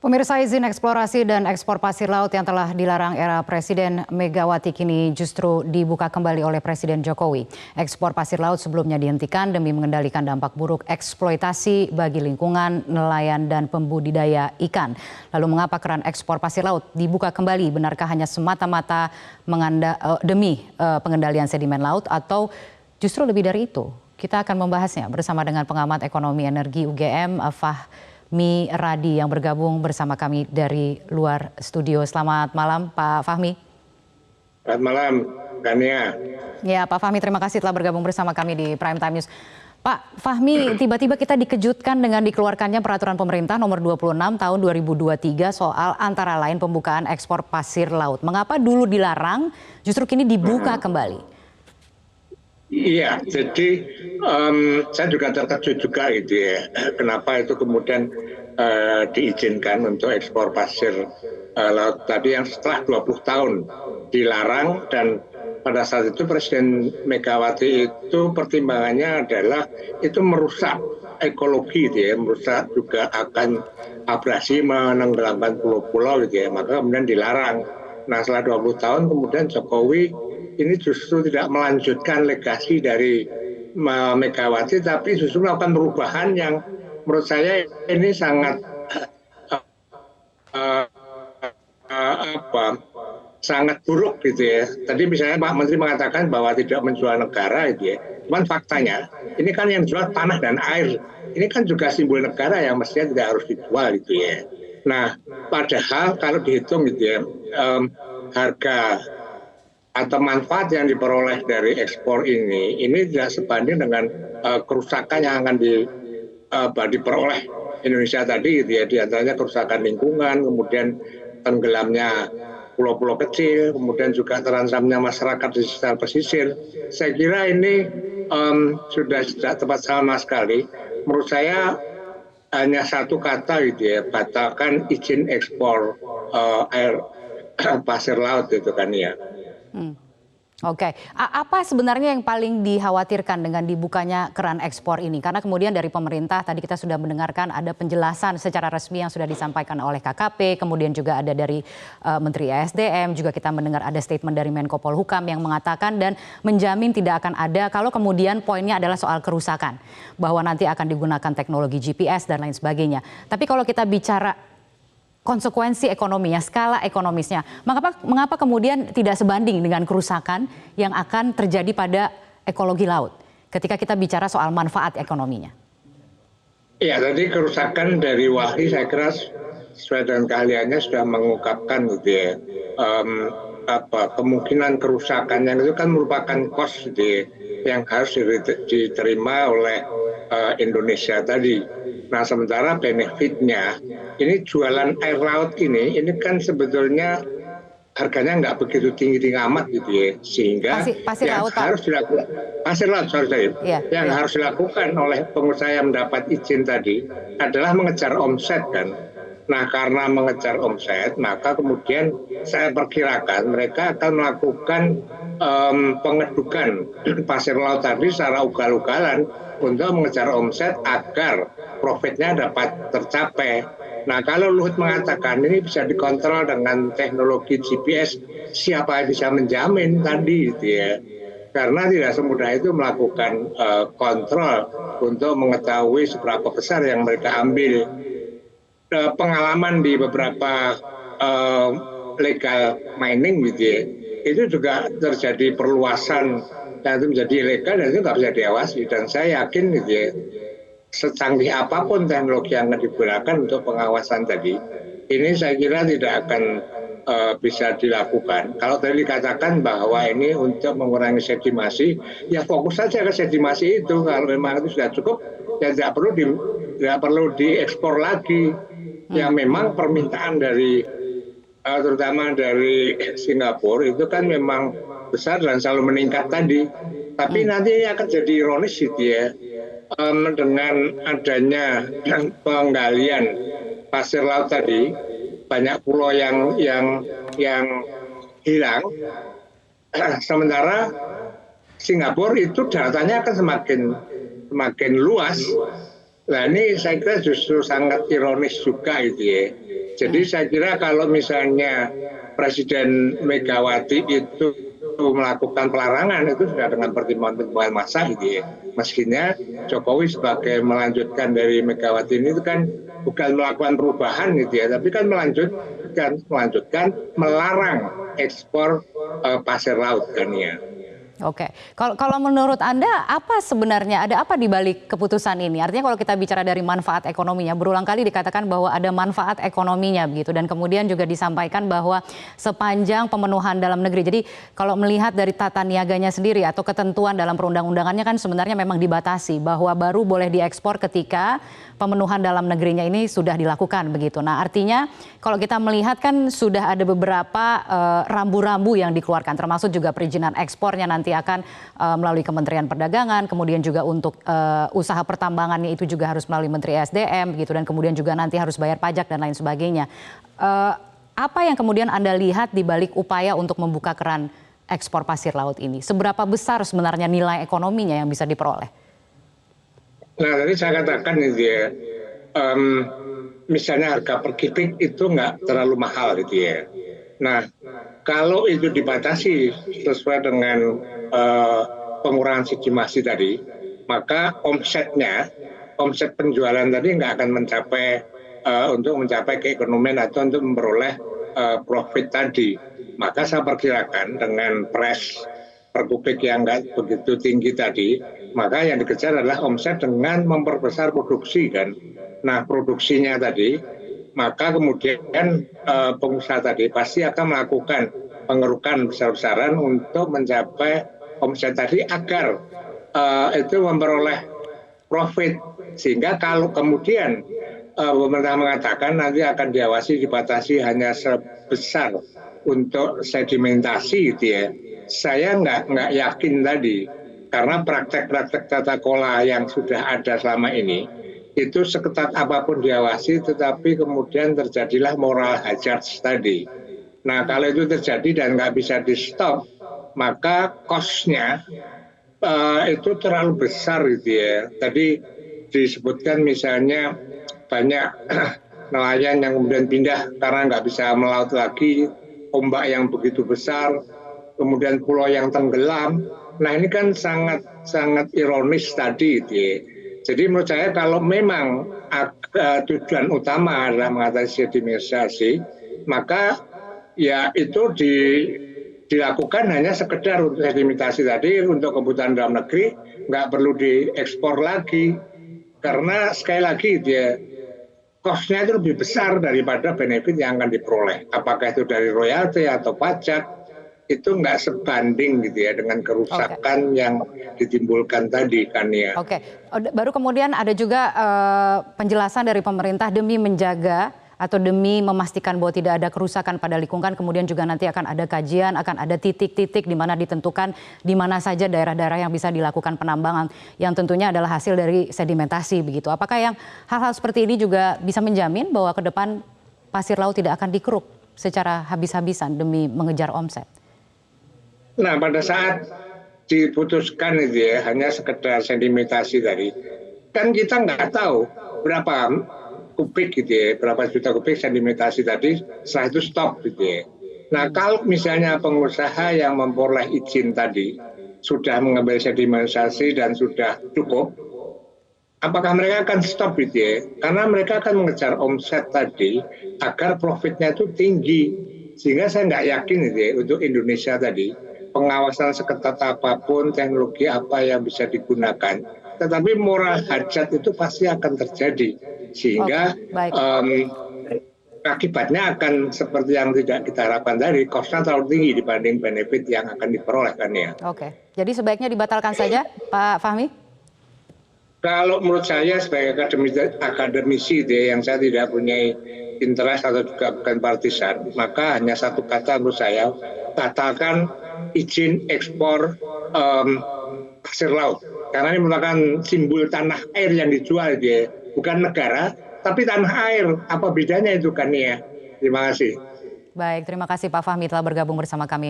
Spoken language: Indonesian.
Pemirsa, izin eksplorasi dan ekspor pasir laut yang telah dilarang era Presiden Megawati kini justru dibuka kembali oleh Presiden Jokowi. Ekspor pasir laut sebelumnya dihentikan demi mengendalikan dampak buruk eksploitasi bagi lingkungan, nelayan, dan pembudidaya ikan. Lalu mengapa keran ekspor pasir laut dibuka kembali? Benarkah hanya semata-mata demi pengendalian sedimen laut atau justru lebih dari itu? Kita akan membahasnya bersama dengan pengamat ekonomi energi UGM, Fahmi Radi yang bergabung bersama kami dari luar studio. Selamat malam Pak Fahmi. Selamat malam, Gania. Ya Pak Fahmi, terima kasih telah bergabung bersama kami di Prime Time News. Pak Fahmi, tiba-tiba kita dikejutkan dengan dikeluarkannya peraturan pemerintah nomor 26 tahun 2023 soal antara lain pembukaan ekspor pasir laut. Mengapa dulu dilarang, justru kini dibuka kembali? Iya, jadi saya juga terkejut juga gitu ya. Kenapa itu kemudian diizinkan untuk ekspor pasir laut tadi yang setelah 20 tahun dilarang, dan pada saat itu Presiden Megawati itu pertimbangannya adalah itu merusak ekologi gitu ya, merusak juga akan abrasi menenggelamkan pulau-pulau gitu ya, maka kemudian dilarang. Nah setelah 20 tahun kemudian Jokowi ini justru tidak melanjutkan legasi dari Megawati, tapi justru melakukan perubahan yang menurut saya ini sangat sangat buruk gitu ya. Tadi misalnya Pak Menteri mengatakan bahwa tidak menjual negara gitu ya. Cuman faktanya ini kan yang jual tanah dan air. Ini kan juga simbol negara yang mestinya tidak harus dijual gitu ya. Nah, padahal kalau dihitung gitu ya, harga atau manfaat yang diperoleh dari ekspor ini tidak sebanding dengan kerusakan yang akan diperoleh Indonesia tadi gitu ya, di antaranya kerusakan lingkungan, kemudian tenggelamnya pulau-pulau kecil, kemudian juga terancamnya masyarakat di sekitar pesisir. Saya kira ini sudah tidak tepat sama sekali. Menurut saya hanya satu kata gitu ya, batalkan izin ekspor air pasir laut itu kan ya. Oke, apa sebenarnya yang paling dikhawatirkan dengan dibukanya keran ekspor ini? Karena kemudian dari pemerintah tadi kita sudah mendengarkan ada penjelasan secara resmi yang sudah disampaikan oleh KKP, kemudian juga ada dari Menteri ESDM, juga kita mendengar ada statement dari Menko Polhukam yang mengatakan dan menjamin tidak akan ada kalau kemudian poinnya adalah soal kerusakan, bahwa nanti akan digunakan teknologi GPS dan lain sebagainya. Tapi kalau kita bicara konsekuensi ekonominya, skala ekonomisnya, mengapa kemudian tidak sebanding dengan kerusakan yang akan terjadi pada ekologi laut ketika kita bicara soal manfaat ekonominya? Iya, tadi kerusakan dari Wahid saya kira sesuai dengan keahliannya sudah mengungkapkan gitu ya, kemungkinan kerusakan yang itu kan merupakan cost gitu ya, yang harus diterima oleh Indonesia tadi. Nah sementara benefitnya ini jualan air laut ini kan sebetulnya harganya nggak begitu tinggi amat gitu ya, sehingga pasir yang laut, harus dilakukan pasir laut yang harus dilakukan oleh pengusaha yang mendapat izin tadi adalah mengejar omset kan. Nah karena mengejar omset maka kemudian saya perkirakan mereka akan melakukan pengedukan pasir laut tadi secara ugal-ugalan untuk mengejar omset agar profitnya dapat tercapai. Nah kalau Luhut mengatakan ini bisa dikontrol dengan teknologi GPS, siapa yang bisa menjamin tadi gitu ya? Karena tidak semudah itu melakukan kontrol untuk mengetahui seberapa besar yang mereka ambil. Pengalaman di beberapa legal mining gitu ya, itu juga terjadi perluasan dan itu menjadi ilegal dan itu nggak bisa diawasi. Dan saya yakin gitu ya, secanggih apapun teknologi yang akan digunakan untuk pengawasan tadi, ini saya kira tidak akan bisa dilakukan. Kalau tadi dikatakan bahwa ini untuk mengurangi sedimasi, ya fokus saja ke sedimasi itu. Kalau memang itu sudah cukup, ya tidak perlu diekspor lagi. Yang memang permintaan dari terutama dari Singapura itu kan memang besar dan selalu meningkat tadi. Tapi nanti akan jadi ironis gitu ya, dengan adanya penggalian pasir laut tadi, banyak pulau yang hilang, sementara Singapura itu daratannya akan semakin luas. Nah ini saya kira justru sangat ironis juga gitu ya. Jadi saya kira kalau misalnya Presiden Megawati itu melakukan pelarangan itu sudah dengan pertimbangan massa gitu ya. Mestinya Jokowi sebagai melanjutkan dari Megawati ini itu kan bukan melakukan perubahan gitu ya, tapi kan melanjutkan melarang ekspor pasir laut kan ya. Oke, kalau menurut Anda apa sebenarnya, ada apa di balik keputusan ini? Artinya kalau kita bicara dari manfaat ekonominya, berulang kali dikatakan bahwa ada manfaat ekonominya begitu, dan kemudian juga disampaikan bahwa sepanjang pemenuhan dalam negeri. Jadi kalau melihat dari tata niaganya sendiri atau ketentuan dalam perundang-undangannya kan sebenarnya memang dibatasi bahwa baru boleh diekspor ketika pemenuhan dalam negerinya ini sudah dilakukan begitu. Nah artinya kalau kita melihat kan sudah ada beberapa rambu-rambu yang dikeluarkan, termasuk juga perizinan ekspornya nanti akan melalui Kementerian Perdagangan, kemudian juga untuk usaha pertambangannya itu juga harus melalui Menteri SDM begitu, dan kemudian juga nanti harus bayar pajak dan lain sebagainya. Apa yang kemudian Anda lihat di balik upaya untuk membuka keran ekspor pasir laut ini? Seberapa besar sebenarnya nilai ekonominya yang bisa diperoleh? Nah tadi saya katakan itu ya, misalnya harga per kubik itu nggak terlalu mahal gitu ya. Nah kalau itu dibatasi sesuai dengan pengurangan subsidi tadi, maka omset penjualan tadi nggak akan mencapai untuk mencapai keekonomian atau untuk memperoleh profit tadi. Maka saya perkirakan dengan price per kubik yang nggak begitu tinggi tadi, maka yang dikejar adalah omset dengan memperbesar produksi kan. Nah produksinya tadi, maka kemudian pengusaha tadi pasti akan melakukan pengerukan besar-besaran untuk mencapai omset tadi agar itu memperoleh profit. Sehingga kalau kemudian pemerintah mengatakan nanti akan dibatasi hanya sebesar untuk sedimentasi gitu ya, saya nggak yakin tadi, karena praktek-praktek tata kelola yang sudah ada selama ini itu seketat apapun diawasi, tetapi kemudian terjadilah moral hazard tadi. Nah kalau itu terjadi dan nggak bisa di stop, maka cost-nya itu terlalu besar gitu ya. Tadi disebutkan misalnya banyak nelayan yang kemudian pindah karena nggak bisa melaut lagi, ombak yang begitu besar, kemudian pulau yang tenggelam. Nah ini kan sangat ironis tadi gitu ya. Jadi menurut saya kalau memang tujuan utama adalah mengatasi sedimentasi, maka ya itu dilakukan hanya sekedar untuk sedimentasi tadi, untuk kebutuhan dalam negeri, nggak perlu diekspor lagi. Karena sekali lagi dia cost-nya itu lebih besar daripada benefit yang akan diperoleh. Apakah itu dari royalti atau pajak, itu nggak sebanding gitu ya dengan kerusakan yang ditimbulkan tadi kan ya. Oke, baru kemudian ada juga penjelasan dari pemerintah demi menjaga atau demi memastikan bahwa tidak ada kerusakan pada lingkungan, kemudian juga nanti akan ada kajian, akan ada titik-titik di mana ditentukan di mana saja daerah-daerah yang bisa dilakukan penambangan, yang tentunya adalah hasil dari sedimentasi begitu. Apakah yang hal-hal seperti ini juga bisa menjamin bahwa ke depan pasir laut tidak akan dikeruk secara habis-habisan demi mengejar omset? Nah pada saat diputuskan itu ya hanya sekedar sedimentasi tadi, kan kita nggak tahu berapa kubik gitu ya, berapa juta kubik sedimentasi tadi, setelah itu stop gitu ya. Nah kalau misalnya pengusaha yang memperoleh izin tadi sudah mengambil sedimentasi dan sudah cukup, apakah mereka akan stop gitu ya? Karena mereka akan mengejar omset tadi agar profitnya itu tinggi. Sehingga saya nggak yakin gitu ya, untuk Indonesia tadi pengawasan seketat apapun, teknologi apa yang bisa digunakan, tetapi moral hajat itu pasti akan terjadi, sehingga akibatnya akan seperti yang tidak kita harapkan tadi, cost-nya terlalu tinggi dibanding benefit yang akan diperoleh kan ya. Oke, jadi sebaiknya dibatalkan saja Pak Fahmi? Kalau menurut saya sebagai akademisi yang saya tidak punya interest atau juga bukan partisan, maka hanya satu kata menurut saya, batalkan izin ekspor pasir laut. Karena ini merupakan simbol tanah air yang dijual dia, bukan negara, tapi tanah air. Apa bedanya itu kan ya? Terima kasih. Baik, terima kasih Pak Fahmi telah bergabung bersama kami.